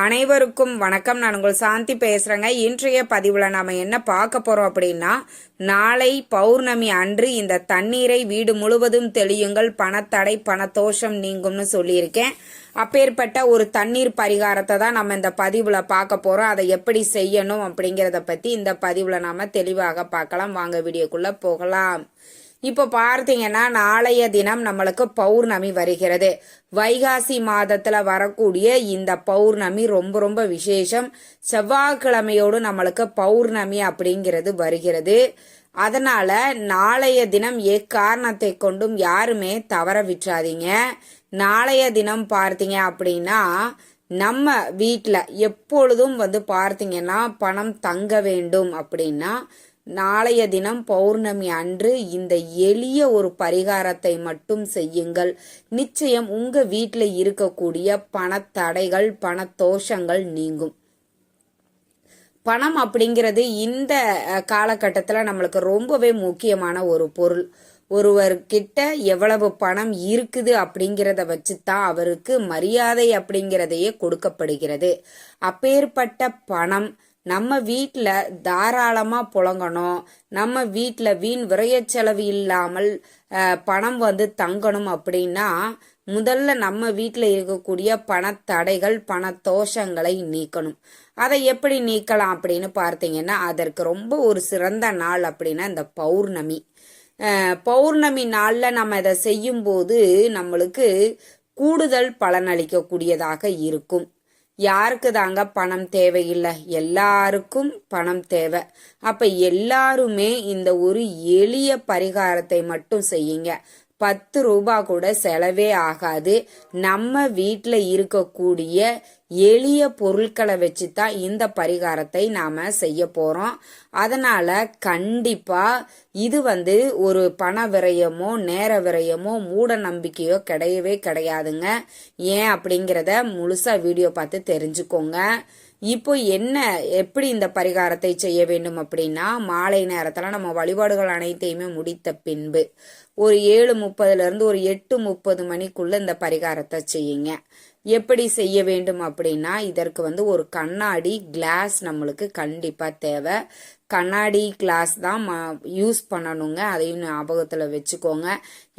அனைவருக்கும் வணக்கம். நான் உங்கள் சாந்தி பேசுறேங்க. இன்றைய பதிவுல நாம என்ன பார்க்க போறோம் அப்படின்னா, நாளை பௌர்ணமி அன்று இந்த தண்ணீரை வீடு முழுவதும் தெளியுங்கள், பணத்தடை பணத்தோஷம் நீங்கும்னு சொல்லியிருக்கேன். அப்பேற்பட்ட ஒரு தண்ணீர் பரிகாரத்தை தான் நம்ம இந்த பதிவுல பார்க்க போறோம். அதை எப்படி செய்யணும் அப்படிங்கிறத பத்தி இந்த பதிவுல நாம தெளிவாக பார்க்கலாம். வாங்க வீடியோக்குள்ள போகலாம். இப்போ பார்த்தீங்கன்னா, நாளைய தினம் நம்மளுக்கு பௌர்ணமி வருகிறது. வைகாசி மாதத்துல வரக்கூடிய இந்த பௌர்ணமி ரொம்ப ரொம்ப விசேஷம். செவ்வாய்க்கிழமையோடு நம்மளுக்கு பௌர்ணமி அப்படிங்கிறது வருகிறது. அதனால நாளைய தினம் எக்காரணத்தை கொண்டும் யாருமே தவற விட்டுறாதீங்க. நாளைய தினம் பார்த்தீங்க அப்படின்னா, நம்ம வீட்டில் எப்பொழுதும் பார்த்தீங்கன்னா பணம் தங்க வேண்டும் அப்படின்னா, நாளைய தினம் பௌர்ணமி அன்று இந்த எளிய ஒரு பரிகாரத்தை மட்டும் செய்யுங்கள். நிச்சயம் உங்க வீட்டில் இருக்கக்கூடிய பணத்தடைகள் பணத்தோஷங்கள் நீங்கும். பணம் அப்படிங்கிறது இந்த காலகட்டத்தில் நம்மளுக்கு ரொம்பவே முக்கியமான ஒரு பொருள். ஒருவர்கிட்ட எவ்வளவு பணம் இருக்குது அப்படிங்கிறத வச்சுதான் அவருக்கு மரியாதை அப்படிங்கிறதையே கொடுக்கப்படுகிறது. அப்பேற்பட்ட பணம் நம்ம வீட்டில் தாராளமாக புழங்கணும், நம்ம வீட்டில் வீண் விரய செலவு இல்லாமல் பணம் தங்கணும் அப்படின்னா, முதல்ல நம்ம வீட்டில் இருக்கக்கூடிய பணத்தடைகள் பணத்தோஷங்களை நீக்கணும். அதை எப்படி நீக்கலாம் அப்படின்னு பார்த்தீங்கன்னா, அதற்கு ரொம்ப ஒரு சிறந்த நாள் அப்படின்னா இந்த பௌர்ணமி. பௌர்ணமி நாளில் நம்ம இதை செய்யும்போது நம்மளுக்கு கூடுதல் பலனளிக்கக்கூடியதாக இருக்கும். யாருக்கு தாங்க பணம் தேவையில்லை? எல்லாருக்கும் பணம் தேவை. அப்ப எல்லாருமே இந்த ஒரு எளிய பரிகாரத்தை மட்டும் செய்யுங்க. 10 ரூபாய் கூட செலவே ஆகாது. நம்ம வீட்டில் இருக்கக்கூடிய எளிய பொருட்களை வச்சுதான் இந்த பரிகாரத்தை நாம செய்ய போறோம். அதனால கண்டிப்பா இது ஒரு பண விரயமோ நேர விரயமோ மூட நம்பிக்கையோ கிடையவே கிடையாதுங்க. ஏன் அப்படிங்கிறத முழுசா வீடியோ பார்த்து தெரிஞ்சுக்கோங்க. இப்போ எப்படி இந்த பரிகாரத்தை செய்ய வேண்டும் அப்படின்னா, மாலை நேரத்துல நம்ம வழிபாடுகள் அனைத்தையுமே முடித்த பின்பு ஒரு 7:30 ஒரு 8:30 மணிக்குள்ள இந்த பரிகாரத்தை செய்யுங்க. எப்படி செய்ய வேண்டும் அப்படின்னா, இதற்கு ஒரு கண்ணாடி கிளாஸ் நம்மளுக்கு கண்டிப்பா தேவை. கண்ணாடி கிளாஸ் தான் யூஸ் பண்ணணுங்க. அதையும் ஞாபகத்தில் வச்சுக்கோங்க.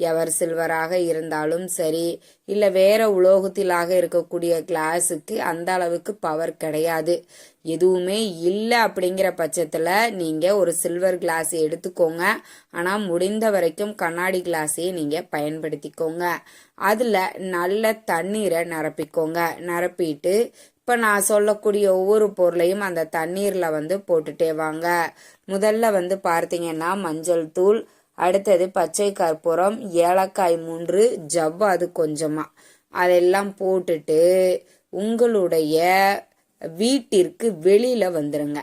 எவர் சில்வராக இருந்தாலும் சரி, இல்லை வேற உலோகத்திலாக இருக்கக்கூடிய கிளாஸுக்கு அந்த அளவுக்கு பவர் கிடையாது. எதுவுமே இல்லை அப்படிங்கிற பட்சத்தில் நீங்கள் ஒரு சில்வர் கிளாஸ் எடுத்துக்கோங்க. ஆனால் முடிந்த வரைக்கும் கண்ணாடி கிளாஸையே நீங்கள் பயன்படுத்திக்கோங்க. அதில் நல்ல தண்ணீரை நிரப்பிக்கோங்க. நிரப்பிட்டு இப்போ நான் சொல்லக்கூடிய ஒவ்வொரு பொருளையும் அந்த தண்ணீரில் போட்டுட்டே வாங்க. முதல்ல பார்த்தீங்கன்னா மஞ்சள் தூள், அடுத்தது பச்சை கற்பூரம், ஏலக்காய் 3, ஜவ்வாது கொஞ்சமாக, அதெல்லாம் போட்டுட்டு உங்களுடைய வீட்டிற்கு வெளியில வந்துருங்க.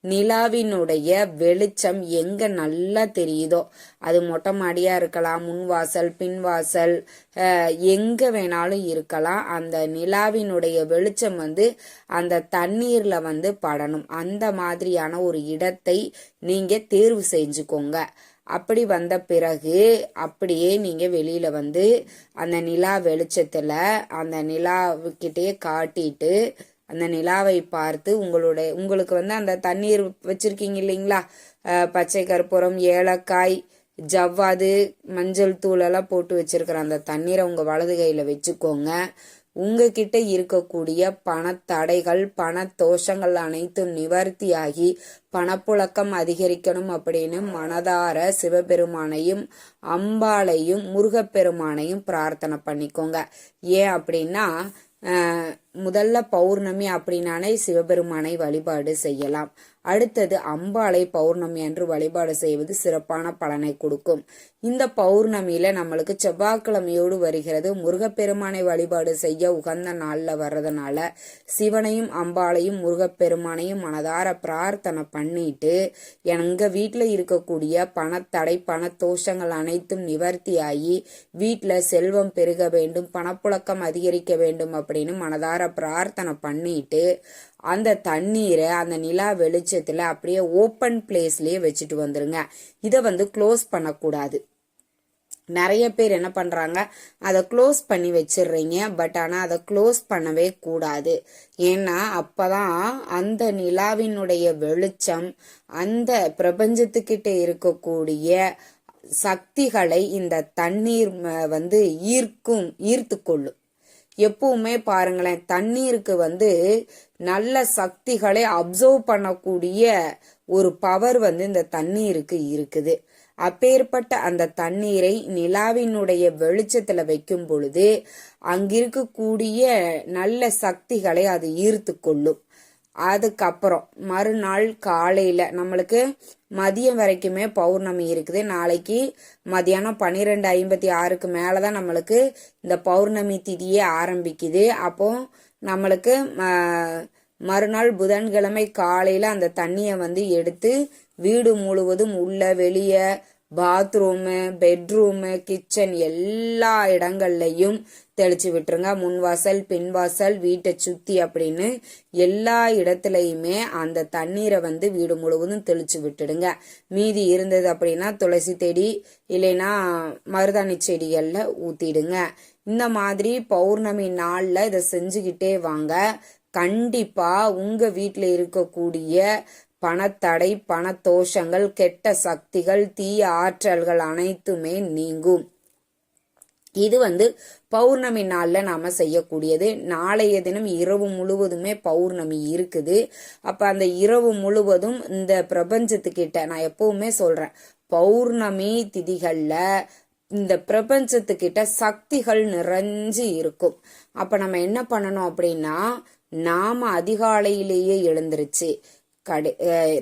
நிலாவினுடைய வெளிச்சம் எங்க நல்லா தெரியுதோ, அது மொட்டை மாடியா இருக்கலாம், முன்வாசல் பின்வாசல் எங்க வேணாலும் இருக்கலாம். அந்த நிலாவினுடைய வெளிச்சம் அந்த தண்ணீர்ல படணும். அந்த மாதிரியான ஒரு இடத்தை நீங்க தேர்வு செஞ்சுக்கோங்க. அப்படி வந்த பிறகு அப்படியே நீங்க வெளியில அந்த நிலா வெளிச்சத்துல அந்த நிலாவுக்கிட்டே காட்டிட்டு அந்த நிலாவை பார்த்து உங்களுக்கு அந்த தண்ணீர் வச்சிருக்கீங்க இல்லைங்களா, பச்சை கற்பூரம், ஏலக்காய், ஜவ்வாது, மஞ்சள் தூள் எல்லாம் போட்டு வச்சிருக்கிற அந்த தண்ணீரை உங்க வலது கையில வச்சுக்கோங்க. உங்ககிட்ட இருக்கக்கூடிய பணத்தடைகள் பணத்தோஷங்கள் அனைத்தும் நிவர்த்தியாகி பணப்புழக்கம் அதிகரிக்கணும் அப்படின்னு மனதார சிவபெருமானையும் அம்பாளையும் முருகப்பெருமானையும் பிரார்த்தனை பண்ணிக்கோங்க. ஏன் அப்படின்னா, முதல்ல பௌர்ணமி அப்படின்னாலே சிவபெருமானை வழிபாடு செய்யலாம். அடுத்தது அம்பாளை பௌர்ணமி அன்று வழிபாடு செய்வது சிறப்பான பலனை கொடுக்கும். இந்த பௌர்ணமியில நம்மளுக்கு செவ்வாய்க்கிழமையோடு வருகிறது. முருகப்பெருமானை வழிபாடு செய்ய உகந்த நாள்ல வர்றதுனால சிவனையும் அம்பாளையும் முருகப்பெருமானையும் மனதார பிரார்த்தனை பண்ணிட்டு, எங்க வீட்டுல இருக்கக்கூடிய பணத்தடை பணத்தோஷங்கள் அனைத்தும் நிவர்த்தியாகி வீட்டுல செல்வம் பெருக வேண்டும், பணப்புழக்கம் அதிகரிக்க வேண்டும் அப்படின்னு மனதார பிரார்த்தனை பண்ணிட்டு அந்த தண்ணீரை அந்த நிலா வெளிச்சத்துல அப்படியே ஓப்பன் பிளேஸ்லயே வச்சுட்டு வந்துருங்க. இதை க்ளோஸ் பண்ணக்கூடாது. நிறைய பேர் என்ன பண்றாங்க, அதை க்ளோஸ் பண்ணி வச்சிடுறீங்க. பட் ஆனா அதை க்ளோஸ் பண்ணவே கூடாது. ஏன்னா அப்பதான் அந்த நிலாவினுடைய வெளிச்சம் அந்த பிரபஞ்சத்துக்கிட்ட இருக்கக்கூடிய சக்திகளை இந்த தண்ணீர் வந்து ஈர்த்து கொள்ளும். எப்பவுமே பாருங்களேன், தண்ணீருக்கு நல்ல சக்திகளை அப்சர்வ் பண்ணக்கூடிய ஒரு பவர் இந்த தண்ணீருக்கு இருக்குது. அப்பேற்பட்ட அந்த தண்ணீரை நிலாவினுடைய வெளிச்சத்துல வைக்கும் பொழுது அங்கிருக்கக்கூடிய நல்ல சக்திகளை அது ஈர்த்து கொள்ளும். அதுக்கப்புறம் மறுநாள் காலையில நம்மளுக்கு மதியம் வரைக்குமே பௌர்ணமி இருக்குது. நாளைக்கு மதியானம் 12:56 மேலதான் நம்மளுக்கு இந்த பௌர்ணமி திதியே ஆரம்பிக்குது. அப்போ நம்மளுக்கு மறுநாள் புதன்கிழமை காலையில அந்த தண்ணிய எடுத்து வீடு முழுவதும் உள்ள வெளிய பாத்ரூமு, பெட்ரூமு, கிச்சன் எல்லா இடங்கள்லையும் தெளிச்சு விட்டுருங்க. முன்வாசல், பின்வாசல், வீட்டை சுத்தி அப்படின்னு எல்லா இடத்துலையுமே அந்த தண்ணீரை வீடு முழுவதும் தெளிச்சு விட்டுடுங்க. மீதி இருந்தது அப்படின்னா துளசி செடி இல்லைன்னா மருதாணி செடிகள்ல ஊத்திடுங்க. இந்த மாதிரி பௌர்ணமி நாள்ல இதை செஞ்சுக்கிட்டே வாங்க. கண்டிப்பா உங்க வீட்டுல இருக்கக்கூடிய பணத்தடை, பணத்தோஷங்கள், கெட்ட சக்திகள், தீய ஆற்றல்கள் அனைத்துமே நீங்கும். இது பௌர்ணமி நாள்ல நாம செய்யக்கூடியது. நாளைய தினம் இரவு முழுவதுமே பௌர்ணமி இருக்குது. அப்ப அந்த இரவு முழுவதும் இந்த பிரபஞ்சத்துக்கிட்ட நான் எப்பவுமே சொல்றேன், பௌர்ணமி திதிகள்ல இந்த பிரபஞ்சத்துக்கிட்ட சக்திகள் நிறைஞ்சு இருக்கும். அப்ப நம்ம என்ன பண்ணணும் அப்படின்னா, நாம அதிகாலையிலேயே எழுந்திருச்சு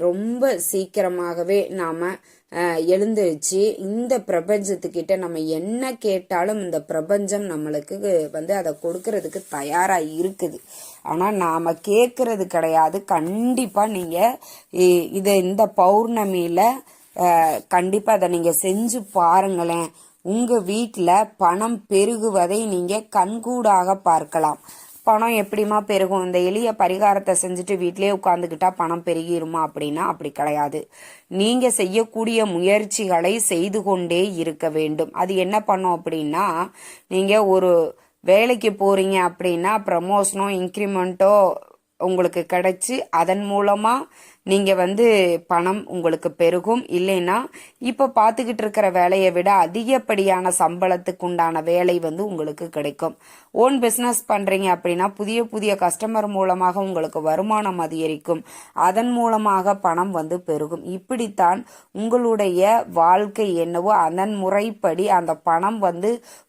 ரொம்ப சீக்கிரமாகவே நாம எழுந்திருச்சு இந்த பிரபஞ்சத்துக்கிட்ட நம்ம என்ன கேட்டாலும் இந்த பிரபஞ்சம் நம்மளுக்கு அதை கொடுக்கறதுக்கு தயாரா இருக்குது. ஆனா நாம கேட்கறது கிடையாது. கண்டிப்பா நீங்க இந்த பௌர்ணமியில கண்டிப்பா அதை நீங்க செஞ்சு பாருங்களேன். உங்க வீட்டுல பணம் பெருகுவதை நீங்க கண்கூடாக பார்க்கலாம். பணம் எப்படிமா பெருகும்? இந்த எளிய பரிகாரத்தை செஞ்சுட்டு வீட்டிலேயே உட்கார்ந்துக்கிட்டா பணம் பெருகிருமா அப்படின்னா அப்படி கிடையாது. நீங்க செய்யக்கூடிய முயற்சிகளை செய்து கொண்டே இருக்க வேண்டும். அது என்ன பண்ணும் அப்படின்னா, நீங்க ஒரு வேலைக்கு போறீங்க அப்படின்னா ப்ரமோஷனோ இன்க்ரிமெண்ட்டோ உங்களுக்கு கிடைச்சு அதன் மூலமா நீங்க பணம் உங்களுக்கு பெருகும். இல்லைன்னா இப்ப பாத்துக்கிட்டு இருக்கிற வேலையை விட அதிகப்படியான சம்பளத்துக்கு உண்டான வேலை உங்களுக்கு கிடைக்கும். ஓன் பிசினஸ் பண்றீங்க அப்படின்னா புதிய புதிய கஸ்டமர் மூலமாக உங்களுக்கு வருமானம் அதிகரிக்கும். அதன் மூலமாக பணம் பெருகும். இப்படித்தான் உங்களுடைய வாழ்க்கை என்னவோ அதன் முறைப்படி அந்த பணம்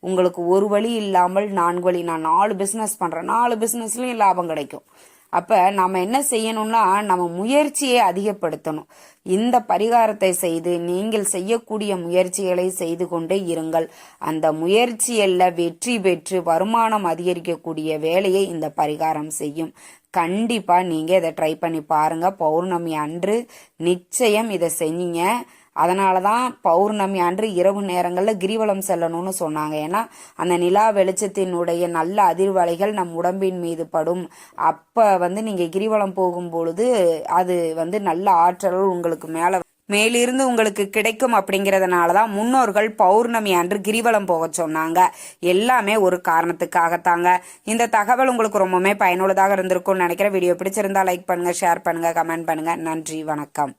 உங்களுக்கு ஒரு வழி இல்லாமல் 4 வழி. நான் 4 பிசினஸ் பண்றேன், 4 பிசினஸ்லயும் லாபம் கிடைக்கும். அப்ப நாம என்ன செய்யணும்னா, நம்ம முயற்சியை அதிகப்படுத்தணும். இந்த பரிகாரத்தை செய்து நீங்கள் செய்யக்கூடிய முயற்சிகளை செய்து கொண்டே இருங்கள். அந்த முயற்சியல்ல வெற்றி பெற்று வருமானம் அதிகரிக்கக்கூடிய வேலையை இந்த பரிகாரம் செய்யும். கண்டிப்பா நீங்க இதை ட்ரை பண்ணி பாருங்க. பௌர்ணமி அன்று நிச்சயம் இதை செஞ்சீங்க. அதனாலதான் பௌர்ணமி அன்று இரவு நேரங்கள்ல கிரிவலம் செல்லணும்னு சொன்னாங்க. ஏன்னா அந்த நிலா வெளிச்சத்தினுடைய நல்ல அதிர்வலைகள் நம் உடம்பின் மீது படும். அப்ப நீங்க கிரிவலம் போகும் பொழுது அது நல்ல ஆற்றல் உங்களுக்கு மேலிருந்து உங்களுக்கு கிடைக்கும். அப்படிங்கறதுனாலதான் முன்னோர்கள் பௌர்ணமி அன்று கிரிவலம் போக சொன்னாங்க. எல்லாமே ஒரு காரணத்துக்காகத்தாங்க. இந்த தகவல் உங்களுக்கு ரொம்பவுமே பயனுள்ளதாக இருந்திருக்கும்னு நினைக்கிறேன். வீடியோ பிடிச்சிருந்தா லைக் பண்ணுங்க, ஷேர் பண்ணுங்க, கமெண்ட் பண்ணுங்க. நன்றி, வணக்கம்.